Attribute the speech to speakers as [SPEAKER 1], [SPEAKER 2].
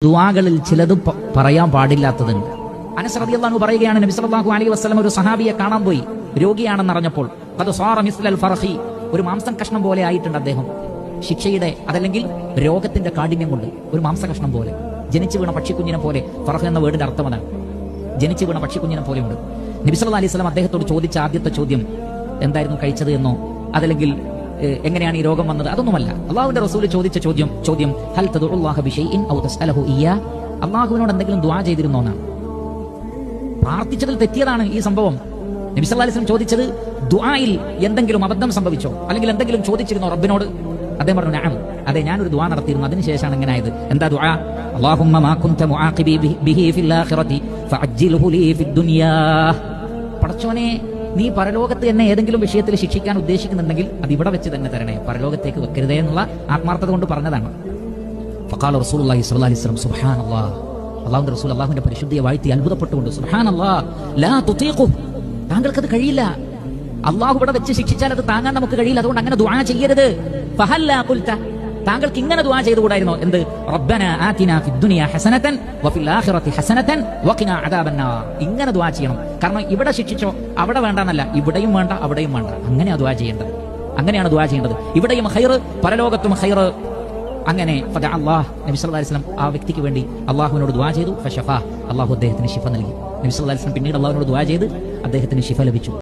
[SPEAKER 1] ദുആകളിൽ ചിലത് പറയാൻ പാടില്ലാത്തതുണ്ട്. അനസ് റളിയല്ലാഹു അൻഹു പറയുകയാണ്, നബി സല്ലല്ലാഹു അലൈഹി വസല്ലം ഒരു സഹാബിയെ കാണാൻ പോയി. രോഗിയാണെന്ന് അറിഞ്ഞപ്പോൾ ഖദ് സാറ മിസ്ലൽ ഫർഖി, ഒരു മാംസം കഷ്ണം പോലെ ആയിട്ടുണ്ട് അദ്ദേഹം. ശിക്ഷയുടെ അതല്ലെങ്കിൽ രോഗത്തിന്റെ കാഠിന്യം കൊണ്ട് ഒരു മാംസകഷ്ണം പോലെ, ജനിച്ചു വീണ പക്ഷിക്കുഞ്ഞിനെ പോലെ. ഫർഖ് എന്ന വേർഡിന്റെ അർത്ഥം അതാണ്, ജനിച്ചു വീണ പക്ഷിക്കുഞ്ഞിനെ പോലെയുണ്ട്. നബി സല്ലല്ലാഹു അലൈഹി വസല്ലം അദ്ദേഹത്തോട് ചോദിച്ച ആദ്യത്തെ ചോദ്യം എന്തായിരുന്നു, കഴിച്ചത് എന്നോ അതല്ലെങ്കിൽ എങ്ങനെയാണ് ഈ രോഗം വന്നത്, അതൊന്നുമല്ല. അള്ളാഹുവിന്റെ റസൂൽ ചോദിച്ച ചോദ്യം ഹൽ തദുഉല്ലാഹ ബിശൈഇൻ ഔ തസ്അലഹു ഇയ്യാ, അള്ളാഹുവിനോട് എന്തെങ്കിലും ദുആ ചെയ്തിരുന്നോ എന്നാണ്. പ്രാർത്ഥിച്ചതിൽ തെറ്റിയതാണ് ഈ സംഭവം. നബി സല്ലല്ലാഹു അലൈഹി വസല്ലം ചോദിച്ചത് ദുആയിൽ എന്തെങ്കിലും അബദ്ധം സംഭവിച്ചോ, അല്ലെങ്കിൽ എന്തെങ്കിലും ചോദിച്ചിരുന്നോ റബ്ബിനോട്? അദ്ദേഹം പറഞ്ഞു നഅം, അതെ, ഞാനൊരു ദുആ നടത്തിയിരുന്നു, അതിനുശേഷമാണ് ഇങ്ങനെ ആയത്. എന്താ ദുആ? അല്ലാഹുമ്മ മാ കുൻത മുആഖിബി ബിഹി ഫിൽ ആഖിറതി ഫഅജ്ജിൽഹു ലീ ഫിദ് ദുനിയാ, പടച്ചോനെ നീ പരലോകത്ത് എന്നെ ഏതെങ്കിലും വിഷയത്തിൽ ശിക്ഷിക്കാൻ ഉദ്ദേശിക്കുന്നുണ്ടെങ്കിൽ അത് ഇവിടെ വെച്ച് തന്നെ തരണേ, പരലോകത്തേക്ക് വെക്കരുതേ എന്നുള്ള ആത്മാർത്ഥത കൊണ്ട് പറഞ്ഞതാണ്. ഫഖാല റസൂലുള്ളാഹി സ്വല്ലല്ലാഹു അലൈഹി വസല്ലം സുബ്ഹാനല്ലാഹ്, അല്ലാഹുവിന്റെ റസൂൽ അല്ലാഹുവിന്റെ പരിശുദ്ധിയെ വാഴ്ത്തി അത്ഭുതപ്പെട്ടുകൊണ്ട് സുബ്ഹാനല്ലാഹ് ലാ തുതീഖു, താങ്കൾക്കത് കഴിയില്ല. അല്ലാഹു ഇവിടെ വെച്ച് ശിക്ഷിച്ചാൽ അത് താങ്ങാൻ നമുക്ക് കഴിയില്ല, അതുകൊണ്ട് അങ്ങനെ ദുആ ചെയ്യരുത്. ഫഹല്ലാ ഖുൽത, താങ്കൾക്ക് ഇങ്ങനെ ദുആ ചെയ്തുകൂടായിരുന്നോ? എന്ത്? റബ്ബനാ ആതിനാ ഫിദ് ദുനിയാ ഹസനതൻ വഫിൽ ആഖിറതി ഹസനതൻ വഖിനാ അദാബന്നാർ. ഇങ്ങനെ ദുആ ചെയ്യണം. കാരണം ഇവിടെ ശിക്ഷിച്ചോ അവിടെ വേണ്ടെന്നല്ല, ഇവിടെയും വേണ്ട അവിടെയും വേണ്ട, അങ്ങനെയാണ് ദുആ ചെയ്യേണ്ടത്. അങ്ങനെയാണ് ദുആ ചെയ്യേണ്ടത്. ഇവിടെയും ഖൈർ, പരലോകത്തും ഖൈർ. അങ്ങനെ ഫദഅ അല്ലാഹ്, നബി സല്ലല്ലാഹു അലൈഹി വസല്ലം ആ വ്യക്തിക്ക് വേണ്ടി അല്ലാഹുവിനോട് ദുആ ചെയ്തു. ഫശഫാ, അല്ലാഹു അദ്ദേഹത്തിന് ശിഫ നൽകി. നബി സല്ലല്ലാഹു അലൈഹി വസല്ലം പിന്നീട് അല്ലാഹുവിനോട് ദുആ ചെയ്ത് അദ്ദേഹത്തിന് ശിഫ ലഭിച്ചു.